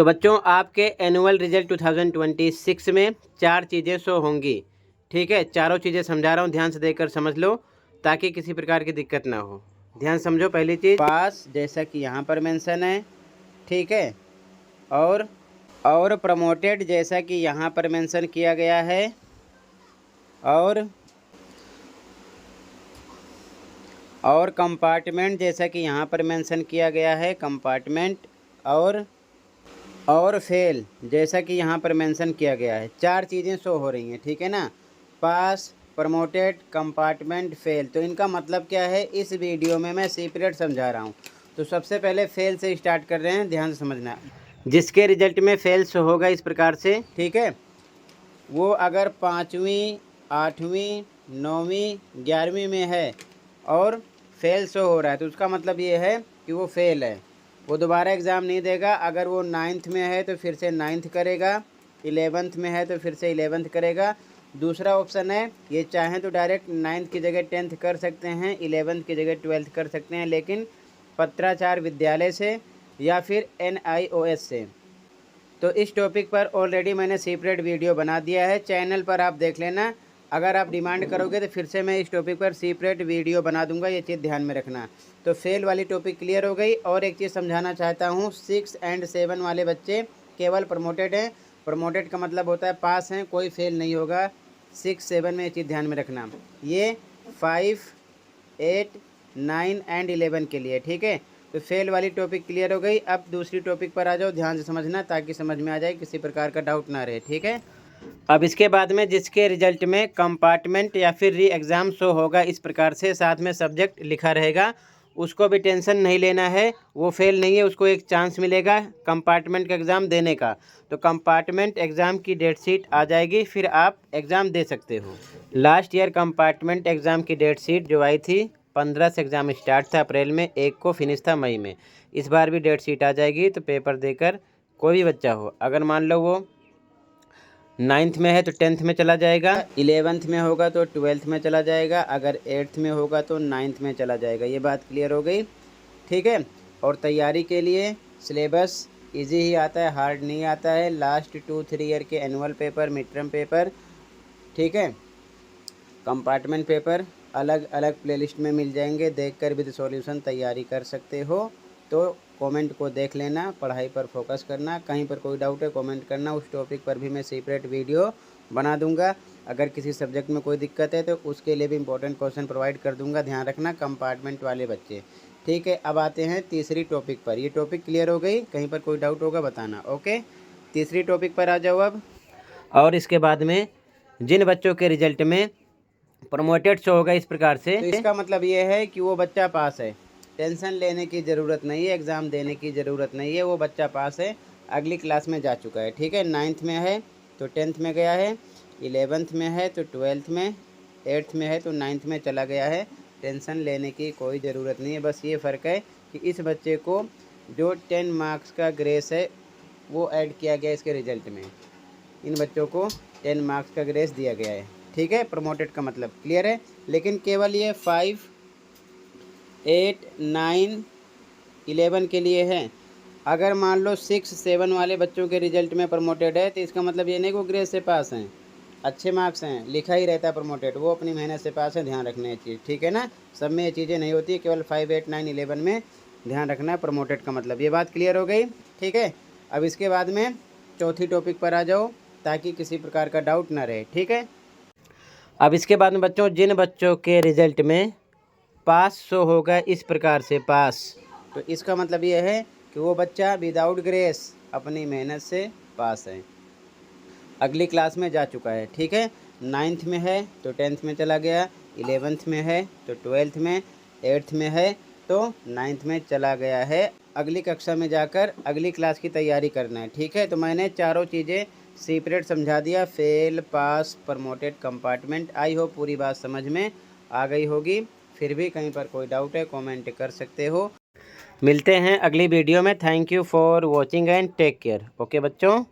तो बच्चों आपके एनुअल रिजल्ट 2026 में 4 चीज़ें शो होंगी। ठीक है, चारों चीज़ें समझा रहा हूँ, ध्यान से देखकर समझ लो ताकि किसी प्रकार की दिक्कत ना हो। ध्यान समझो। पहली चीज़ पास, जैसा कि यहाँ पर मेंशन है। ठीक है, और प्रमोटेड, जैसा कि यहाँ पर मेंशन किया गया है। और कंपार्टमेंट, जैसा कि यहाँ पर मेंशन किया गया है कंपार्टमेंट। और फेल, जैसा कि यहाँ पर मेंशन किया गया है। 4 चीज़ें शो हो रही हैं। ठीक है ना, पास, प्रमोटेड, कंपार्टमेंट, फेल। तो इनका मतलब क्या है, इस वीडियो में मैं सेपरेट समझा रहा हूँ। तो सबसे पहले फेल से स्टार्ट कर रहे हैं, ध्यान से समझना। जिसके रिजल्ट में फेल शो होगा इस प्रकार से, ठीक है, वो अगर 5वीं, 8वीं, 9वीं, 11वीं में है और फेल शो हो रहा है तो उसका मतलब ये है कि वो फेल है, वो दोबारा एग्ज़ाम नहीं देगा। अगर वो 9th में है तो फिर से 9th करेगा, 11th में है तो फिर से 11th करेगा। दूसरा ऑप्शन है, ये चाहें तो डायरेक्ट 9th की जगह 10th कर सकते हैं, 11th की जगह 12th कर सकते हैं, लेकिन पत्राचार विद्यालय से या फिर NIOS से। तो इस टॉपिक पर ऑलरेडी मैंने सेपरेट वीडियो बना दिया है, चैनल पर आप देख लेना। अगर आप डिमांड करोगे तो फिर से मैं इस टॉपिक पर सेपरेट वीडियो बना दूंगा, ये चीज़ ध्यान में रखना। तो फेल वाली टॉपिक क्लियर हो गई। और एक चीज़ समझाना चाहता हूँ, 6 और 7 वाले बच्चे केवल प्रमोटेड हैं। प्रमोटेड का मतलब होता है पास हैं, कोई फेल नहीं होगा 6, 7 में। ये चीज़ ध्यान में रखना। ये 5, 8, 9 और 11 के लिए। ठीक है, तो फेल वाली टॉपिक क्लियर हो गई। अब दूसरी टॉपिक पर आ जाओ, ध्यान से समझना ताकि समझ में आ जाए, किसी प्रकार का डाउट ना रहे। ठीक है, अब इसके बाद में जिसके रिजल्ट में कंपार्टमेंट या फिर री एग्ज़ाम शो होगा इस प्रकार से, साथ में सब्जेक्ट लिखा रहेगा, उसको भी टेंशन नहीं लेना है, वो फेल नहीं है, उसको एक चांस मिलेगा कंपार्टमेंट का एग्ज़ाम देने का। तो कंपार्टमेंट एग्ज़ाम की डेट शीट आ जाएगी, फिर आप एग्ज़ाम दे सकते हो। लास्ट ईयर कंपार्टमेंट एग्ज़ाम की डेट शीट जो आई थी, 15 से एग्ज़ाम स्टार्ट था अप्रैल में, 1 को फिनिश था मई में। इस बार भी डेट शीट आ जाएगी। तो पेपर देकर कोई भी बच्चा हो, अगर मान लो वो 9th में है तो 10th में चला जाएगा, 11th में होगा तो 12th में चला जाएगा, अगर 8th में होगा तो 9th में चला जाएगा। ये बात क्लियर हो गई। ठीक है, और तैयारी के लिए सिलेबस इजी ही आता है, हार्ड नहीं आता है। लास्ट 2-3 ईयर के annual paper, mid term paper, ठीक है, कंपार्टमेंट पेपर अलग अलग प्लेलिस्ट में मिल जाएंगे, देखकर विद सॉल्यूशन तैयारी कर सकते हो। तो कमेंट को देख लेना, पढ़ाई पर फोकस करना। कहीं पर कोई डाउट है कमेंट करना, उस टॉपिक पर भी मैं सेपरेट वीडियो बना दूंगा। अगर किसी सब्जेक्ट में कोई दिक्कत है तो उसके लिए भी इंपॉर्टेंट क्वेश्चन प्रोवाइड कर दूंगा, ध्यान रखना कंपार्टमेंट वाले बच्चे। ठीक है, अब आते हैं तीसरी टॉपिक पर। ये टॉपिक क्लियर हो गई, कहीं पर कोई डाउट होगा बताना। ओके, तीसरी टॉपिक पर आ जाओ अब। और इसके बाद में जिन बच्चों के रिजल्ट में प्रमोटेड शो होगा इस प्रकार से, तो इसका मतलब ये है कि वो बच्चा पास है, टेंशन लेने की ज़रूरत नहीं है, एग्ज़ाम देने की ज़रूरत नहीं है, वो बच्चा पास है, अगली क्लास में जा चुका है। ठीक है, 9th में है तो 10th में गया है, 11th में है तो 12th में, 8th में है तो 9th में चला गया है। टेंशन लेने की कोई ज़रूरत नहीं है। बस ये फ़र्क है कि इस बच्चे को जो 10 मार्क्स का ग्रेस है वो ऐड किया गया इसके रिज़ल्ट में। इन बच्चों को 10 मार्क्स का ग्रेस दिया गया है। ठीक है, प्रमोटेड का मतलब क्लियर है। लेकिन केवल ये 5, 8, 9, 11 के लिए है। अगर मान लो 6, 7 वाले बच्चों के रिजल्ट में प्रमोटेड है तो इसका मतलब ये नहीं कि वो ग्रेस से पास हैं, अच्छे मार्क्स हैं, लिखा ही रहता है प्रमोटेड, वो अपनी मेहनत से पास है। ध्यान रखना है चीज़, ठीक है ना, सब में ये चीज़ें नहीं होती, केवल 5, 8, 9, 11 में ध्यान रखना है प्रमोटेड का मतलब। ये बात क्लियर हो गई। ठीक है, अब इसके बाद में चौथी टॉपिक पर आ जाओ ताकि किसी प्रकार का डाउट ना रहे। ठीक है, अब इसके बाद में बच्चों जिन बच्चों के रिजल्ट में पास शो होगा इस प्रकार से, पास, तो इसका मतलब ये है कि वो बच्चा विदाउट ग्रेस अपनी मेहनत से पास है, अगली क्लास में जा चुका है। ठीक है, 9th में है तो 10th में चला गया, 11th में है तो 12th में, 8th में है तो 9th में चला गया है, अगली कक्षा में जाकर अगली क्लास की तैयारी करना है। ठीक है, तो मैंने चारों चीज़ें सेपरेट समझा दिया, fail, pass, promoted, compartment. I hope पूरी बात समझ में आ गई होगी। फिर भी कहीं पर कोई डाउट है कमेंट कर सकते हो। मिलते हैं अगली वीडियो में। Thank you for watching and take care. Okay बच्चों।